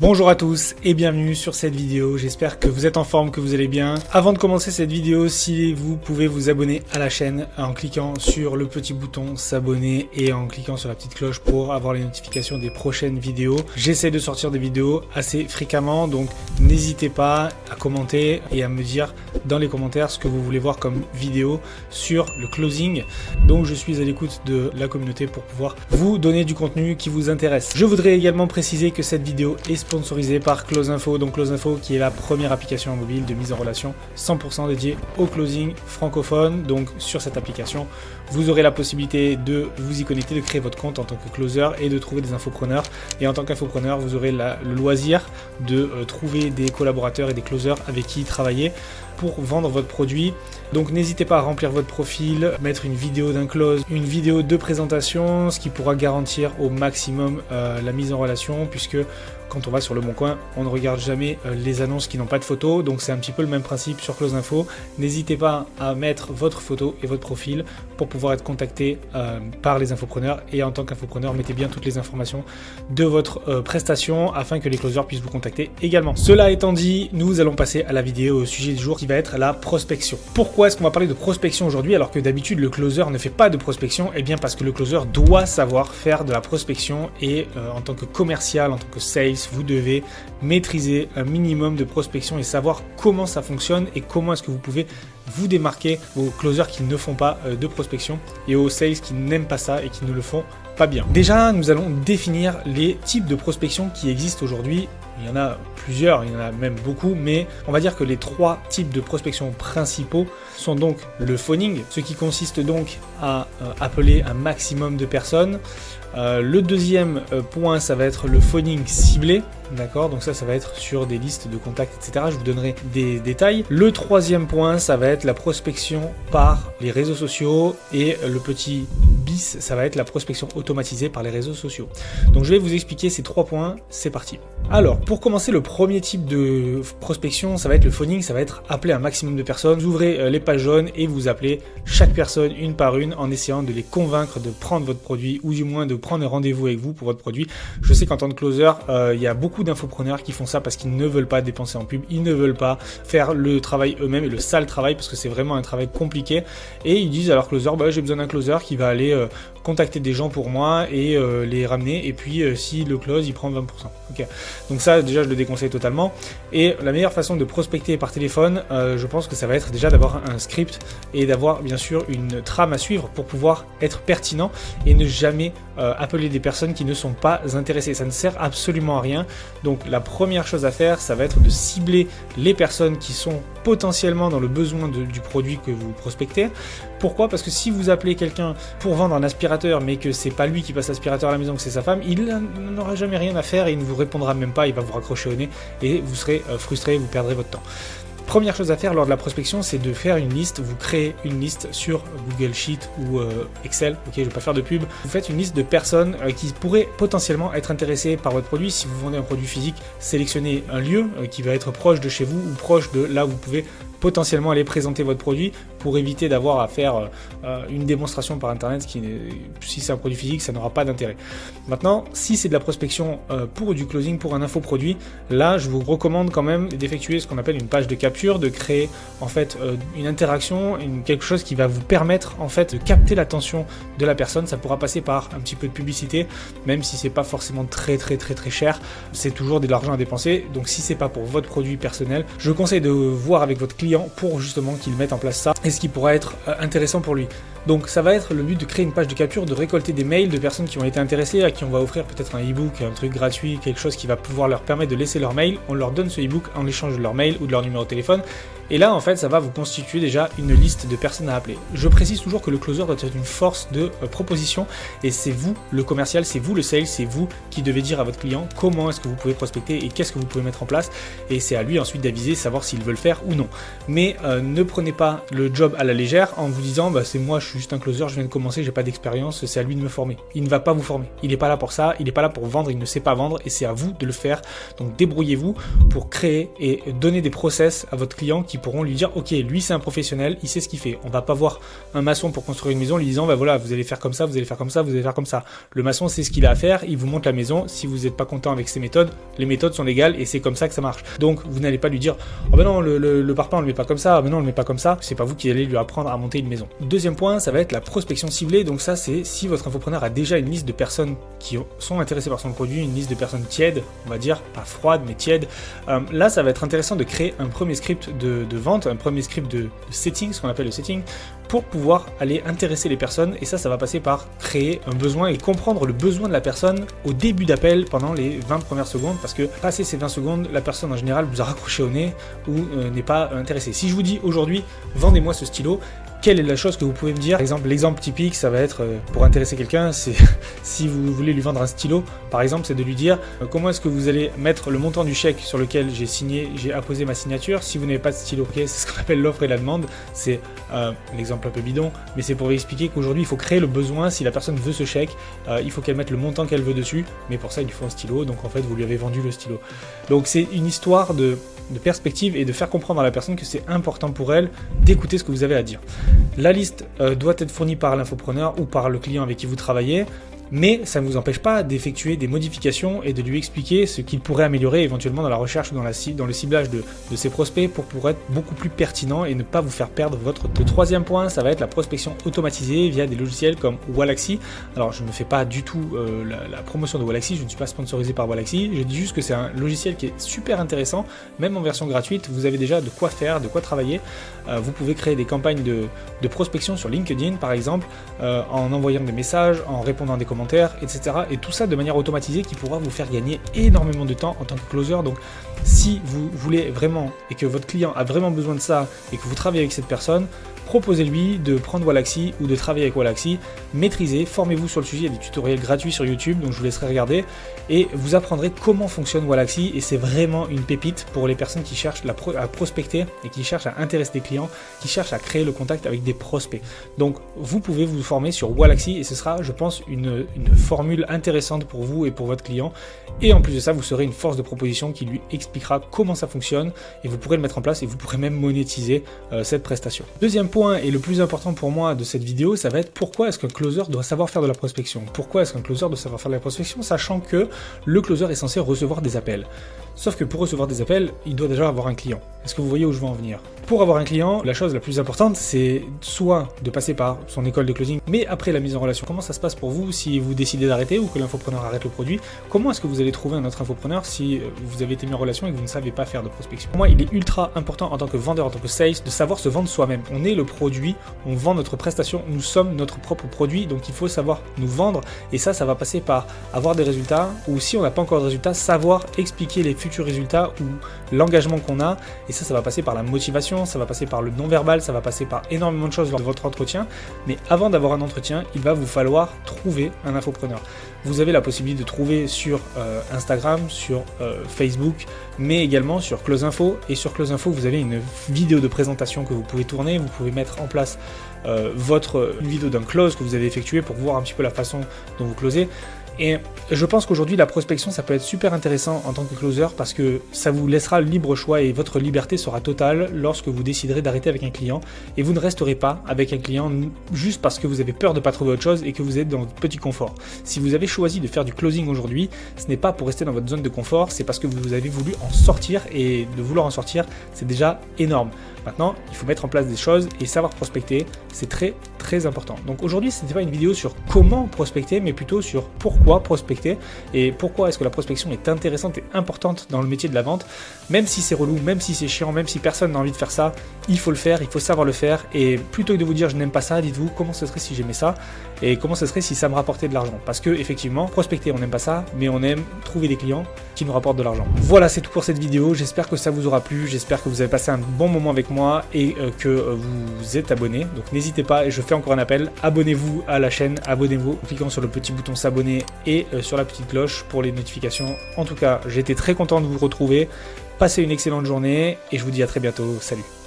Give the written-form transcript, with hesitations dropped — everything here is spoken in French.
Bonjour à tous et bienvenue sur cette vidéo, j'espère que vous êtes en forme, que vous allez bien. Avant de commencer cette vidéo, si vous pouvez vous abonner à la chaîne en cliquant sur le petit bouton s'abonner et en cliquant sur la petite cloche pour avoir les notifications des prochaines vidéos. J'essaie de sortir des vidéos assez fréquemment, donc n'hésitez pas à commenter et à me dire dans les commentaires ce que vous voulez voir comme vidéo sur le closing. Donc je suis à l'écoute de la communauté pour pouvoir vous donner du contenu qui vous intéresse. Je voudrais également préciser que cette vidéo est sponsorisé par Close-Info, donc Close-Info qui est la première application mobile de mise en relation 100% dédiée au closing francophone. Donc sur cette application, vous aurez la possibilité de vous y connecter, de créer votre compte en tant que closer et de trouver des infopreneurs. Et en tant qu'infopreneur, vous aurez le loisir de trouver des collaborateurs et des closers avec qui travailler pour vendre votre produit. Donc n'hésitez pas à remplir votre profil, mettre une vidéo d'un close, une vidéo de présentation, ce qui pourra garantir au maximum la mise en relation, puisque quand on va sur le Bon Coin, on ne regarde jamais les annonces qui n'ont pas de photo, donc c'est un petit peu le même principe sur Close-Info. N'hésitez pas à mettre votre photo et votre profil pour pouvoir être contacté par les infopreneurs, et en tant qu'infopreneur, mettez bien toutes les informations de votre prestation afin que les closers puissent vous contacter également. Cela étant dit, nous allons passer à la vidéo au sujet du jour qui va être la prospection. Pourquoi est-ce qu'on va parler de prospection aujourd'hui alors que d'habitude le closer ne fait pas de prospection? Eh bien parce que le closer doit savoir faire de la prospection, et en tant que commercial, en tant que sales, vous devez maîtriser un minimum de prospection et savoir comment ça fonctionne et comment est-ce que vous pouvez vous démarquer aux closers qui ne font pas de prospection et aux sales qui n'aiment pas ça et qui ne le font pas bien. Déjà, nous allons définir les types de prospection qui existent aujourd'hui. Il y en a plusieurs, il y en a même beaucoup, mais on va dire que les trois types de prospection principaux sont donc le phoning, ce qui consiste donc à appeler un maximum de personnes. Le deuxième point, ça va être le phoning ciblé, d'accord, donc ça va être sur des listes de contacts, etc. Je vous donnerai des détails. Le troisième point, ça va être la prospection par les réseaux sociaux, et le petit bis, ça va être la prospection automatisée par les réseaux sociaux. Donc je vais vous expliquer ces trois points, c'est parti. Alors, pour commencer, le premier type de prospection, ça va être le phoning, ça va être appeler un maximum de personnes. Vous ouvrez les pages jaunes et vous appelez chaque personne une par une en essayant de les convaincre de prendre votre produit, ou du moins de prendre un rendez-vous avec vous pour votre produit. Je sais qu'en tant que closer, il y a beaucoup d'infopreneurs qui font ça parce qu'ils ne veulent pas dépenser en pub, ils ne veulent pas faire le travail eux-mêmes, et le sale travail, parce que c'est vraiment un travail compliqué, et ils disent à leur closer, bah, j'ai besoin d'un closer qui va aller contacter des gens pour moi et les ramener, et puis si le close il prend 20%. Ok. Donc ça déjà je le déconseille totalement, et la meilleure façon de prospecter par téléphone, je pense que ça va être déjà d'avoir un script et d'avoir bien sûr une trame à suivre pour pouvoir être pertinent et ne jamais appeler des personnes qui ne sont pas intéressées. Ça ne sert absolument à rien. Donc la première chose à faire, ça va être de cibler les personnes qui sont potentiellement dans le besoin du produit que vous prospectez. Pourquoi? Parce que si vous appelez quelqu'un pour vendre un aspirateur, mais que c'est pas lui qui passe l'aspirateur à la maison, que c'est sa femme, il n'aura jamais rien à faire et il ne vous répondra même pas, il va vous raccrocher au nez et vous serez frustré, vous perdrez votre temps. Première chose à faire lors de la prospection, c'est de faire une liste. Vous créez une liste sur Google Sheet ou Excel. Ok, je ne vais pas faire de pub. Vous faites une liste de personnes qui pourraient potentiellement être intéressées par votre produit. Si vous vendez un produit physique, sélectionnez un lieu qui va être proche de chez vous ou proche de là où vous pouvez potentiellement aller présenter votre produit, pour éviter d'avoir à faire une démonstration par internet si c'est un produit physique, ça n'aura pas d'intérêt. Maintenant, si c'est de la prospection pour du closing, pour un infoproduit, là je vous recommande quand même d'effectuer ce qu'on appelle une page de capture, de créer en fait une interaction, quelque chose qui va vous permettre en fait de capter l'attention de la personne. Ça pourra passer par un petit peu de publicité, même si c'est pas forcément très cher, c'est toujours de l'argent à dépenser. Donc si c'est pas pour votre produit personnel, je conseille de voir avec votre client pour justement qu'il mette en place ça et ce qui pourra être intéressant pour lui. Donc ça va être le but de créer une page de capture, de récolter des mails de personnes qui ont été intéressées, à qui on va offrir peut-être un e-book, un truc gratuit, quelque chose qui va pouvoir leur permettre de laisser leur mail. On leur donne ce e-book en échange de leur mail ou de leur numéro de téléphone. Et là, en fait, ça va vous constituer déjà une liste de personnes à appeler. Je précise toujours que le closer doit être une force de proposition, et c'est vous, le commercial, c'est vous, le sales, c'est vous qui devez dire à votre client comment est-ce que vous pouvez prospecter et qu'est-ce que vous pouvez mettre en place. Et c'est à lui ensuite d'aviser, savoir s'il veut le faire ou non. Mais ne prenez pas le job à la légère en vous disant, bah, c'est moi, je suis juste un closer, je viens de commencer, j'ai pas d'expérience, c'est à lui de me former. Il ne va pas vous former. Il n'est pas là pour ça, il n'est pas là pour vendre, il ne sait pas vendre et c'est à vous de le faire. Donc débrouillez-vous pour créer et donner des process à votre client qui pourront lui dire ok, lui c'est un professionnel, il sait ce qu'il fait. On va pas voir un maçon pour construire une maison lui disant bah voilà, vous allez faire comme ça, vous allez faire comme ça, vous allez faire comme ça. Le maçon sait ce qu'il a à faire, il vous montre la maison. Si vous n'êtes pas content avec ses méthodes, les méthodes sont légales et c'est comme ça que ça marche. Donc vous n'allez pas lui dire oh ben non, le parpaing on le met pas comme ça, oh ben non on le met pas comme ça. C'est pas vous qui allez lui apprendre à monter une maison. Deuxième point, ça va être la prospection ciblée. Donc ça c'est si votre infopreneur a déjà une liste de personnes qui sont intéressées par son produit, une liste de personnes tièdes, on va dire, pas froides mais tièdes. Là ça va être intéressant de créer un premier script de vente, un premier script de setting, ce qu'on appelle le setting, pour pouvoir aller intéresser les personnes. Et ça va passer par créer un besoin et comprendre le besoin de la personne au début d'appel pendant les 20 premières secondes, parce que passé ces 20 secondes, la personne en général vous a raccroché au nez ou n'est pas intéressée. Si je vous dis aujourd'hui, vendez-moi ce stylo, quelle est la chose que vous pouvez me dire? Par exemple, l'exemple typique, ça va être pour intéresser quelqu'un, c'est si vous voulez lui vendre un stylo, par exemple, c'est de lui dire comment est-ce que vous allez mettre le montant du chèque sur lequel j'ai apposé ma signature si vous n'avez pas de stylo. Okay, c'est ce qu'on appelle l'offre et la demande. C'est l'exemple un peu bidon, mais c'est pour expliquer qu'aujourd'hui, il faut créer le besoin. Si la personne veut ce chèque, il faut qu'elle mette le montant qu'elle veut dessus, mais pour ça, il faut un stylo. Donc en fait, vous lui avez vendu le stylo. Donc c'est une histoire de perspective et de faire comprendre à la personne que c'est important pour elle d'écouter ce que vous avez à dire. La liste doit être fournie par l'infopreneur ou par le client avec qui vous travaillez, mais ça ne vous empêche pas d'effectuer des modifications et de lui expliquer ce qu'il pourrait améliorer éventuellement dans la recherche ou dans le ciblage de ses prospects pour être beaucoup plus pertinent et ne pas vous faire perdre votre temps. Le troisième point, ça va être la prospection automatisée via des logiciels comme Wallaxy. Alors je ne fais pas du tout la promotion de Wallaxy, je ne suis pas sponsorisé par Wallaxy, je dis juste que c'est un logiciel qui est super intéressant, même en version gratuite, vous avez déjà de quoi faire, de quoi travailler. Vous pouvez créer des campagnes de prospection sur LinkedIn par exemple, en envoyant des messages, en répondant à des commentaires, etc. Et tout ça de manière automatisée qui pourra vous faire gagner énormément de temps en tant que closer. Donc si vous voulez vraiment et que votre client a vraiment besoin de ça et que vous travaillez avec cette personne, proposez-lui de prendre Wallaxy ou de travailler avec Wallaxy, maîtrisez, formez-vous sur le sujet, il y a des tutoriels gratuits sur YouTube, donc je vous laisserai regarder et vous apprendrez comment fonctionne Wallaxy et c'est vraiment une pépite pour les personnes qui cherchent à prospecter et qui cherchent à intéresser des clients, qui cherchent à créer le contact avec des prospects. Donc vous pouvez vous former sur Wallaxy et ce sera, je pense, une formule intéressante pour vous et pour votre client. Et en plus de ça, vous serez une force de proposition qui lui expliquera comment ça fonctionne et vous pourrez le mettre en place et vous pourrez même monétiser cette prestation. Deuxième point et le plus important pour moi de cette vidéo, ça va être pourquoi est-ce qu'un closer doit savoir faire de la prospection. Pourquoi est-ce qu'un closer doit savoir faire de la prospection, sachant que le closer est censé recevoir des appels. Sauf que pour recevoir des appels, il doit déjà avoir un client. Est-ce que vous voyez où je veux en venir? Pour avoir un client, la chose la plus importante, c'est soit de passer par son école de closing, mais après la mise en relation. Comment ça se passe pour vous si vous décidez d'arrêter ou que l'infopreneur arrête le produit? Comment est-ce que vous allez trouver un autre infopreneur si vous avez été mis en relation et que vous ne savez pas faire de prospection? Pour moi, il est ultra important en tant que vendeur, en tant que sales, de savoir se vendre soi-même. On est le produit, on vend notre prestation, nous sommes notre propre produit, donc il faut savoir nous vendre et ça va passer par avoir des résultats ou si on n'a pas encore de résultats, savoir expliquer les futurs résultats ou l'engagement qu'on a et ça va passer par la motivation, ça va passer par le non-verbal, ça va passer par énormément de choses lors de votre entretien, mais avant d'avoir un entretien, il va vous falloir trouver un infopreneur. Vous avez la possibilité de trouver sur Instagram, sur Facebook, mais également sur Close Info. Et sur Close Info, vous avez une vidéo de présentation que vous pouvez tourner. Vous pouvez mettre en place une vidéo d'un close que vous avez effectué pour voir un petit peu la façon dont vous closez. Et je pense qu'aujourd'hui, la prospection, ça peut être super intéressant en tant que closer parce que ça vous laissera le libre choix et votre liberté sera totale lorsque vous déciderez d'arrêter avec un client et vous ne resterez pas avec un client juste parce que vous avez peur de ne pas trouver autre chose et que vous êtes dans votre petit confort. Si vous avez choisi de faire du closing aujourd'hui, ce n'est pas pour rester dans votre zone de confort, c'est parce que vous avez voulu en sortir et de vouloir en sortir, c'est déjà énorme. Maintenant, il faut mettre en place des choses et savoir prospecter, c'est très très important. Donc aujourd'hui, ce n'était pas une vidéo sur comment prospecter, mais plutôt sur pourquoi prospecter et pourquoi est-ce que la prospection est intéressante et importante dans le métier de la vente. Même si c'est relou, même si c'est chiant, même si personne n'a envie de faire ça, il faut le faire, il faut savoir le faire. Et plutôt que de vous dire je n'aime pas ça, dites-vous comment ce serait si j'aimais ça et comment ce serait si ça me rapportait de l'argent. Parce que effectivement, prospecter, on n'aime pas ça, mais on aime trouver des clients qui nous rapportent de l'argent. Voilà, c'est tout pour cette vidéo. J'espère que ça vous aura plu, j'espère que vous avez passé un bon moment avec moi et que vous êtes abonné. Donc n'hésitez pas, et je fais encore un appel, abonnez-vous à la chaîne, abonnez-vous en cliquant sur le petit bouton s'abonner et sur la petite cloche pour les notifications. En tout cas, j'ai été très content de vous retrouver. Passez une excellente journée et je vous dis à très bientôt. Salut!